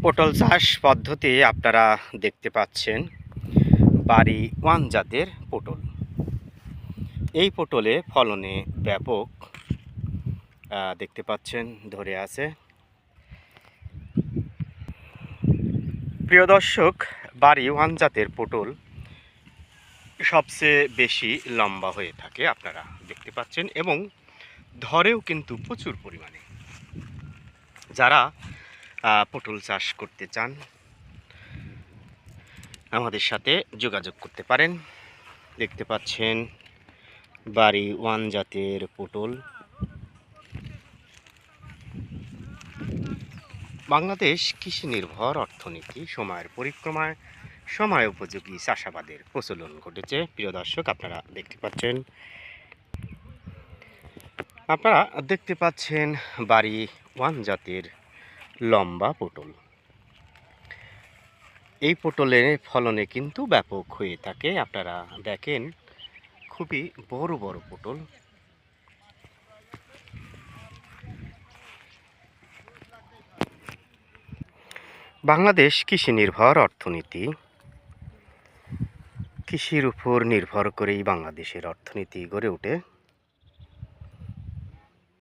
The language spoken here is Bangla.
পটল চাষ পদ্ধতি আপনারা দেখতে পাচ্ছেন বাড়ি ওয়ান জাতের পটল। এই পটলে ফলনে ব্যাপক দেখতে পাচ্ছেন ধরে আছে। প্রিয় দর্শক, বাড়ি ওয়ান জাতের পটল সবচেয়ে বেশি লম্বা হয়ে থাকে আপনারা দেখতে পাচ্ছেন, এবং ধরেও কিন্তু প্রচুর পরিমাণে। যারা পটল চাষ করতে চান আমাদের সাথে যোগাযোগ করতে পারেন। দেখতে পাচ্ছেন বাড়ি ওয়ান জাতের পটল। বাংলাদেশ কৃষি নির্ভর অর্থনীতি, সময়ের পরিক্রমায় সময় উপযোগী চাষাবাদের প্রচলন ঘটেছে। প্রিয় দর্শক, আপনারা দেখতে পাচ্ছেন বাড়ি ওয়ান জাতের লম্বা পটল। এই পটলের ফলনে কিন্তু ব্যাপক হয়ে থাকে। আপনারা দেখেন খুবই বড় বড় পটল। বাংলাদেশ কৃষি নির্ভর অর্থনীতি, কৃষির উপর নির্ভর করেই বাংলাদেশের অর্থনীতি গড়ে ওঠে।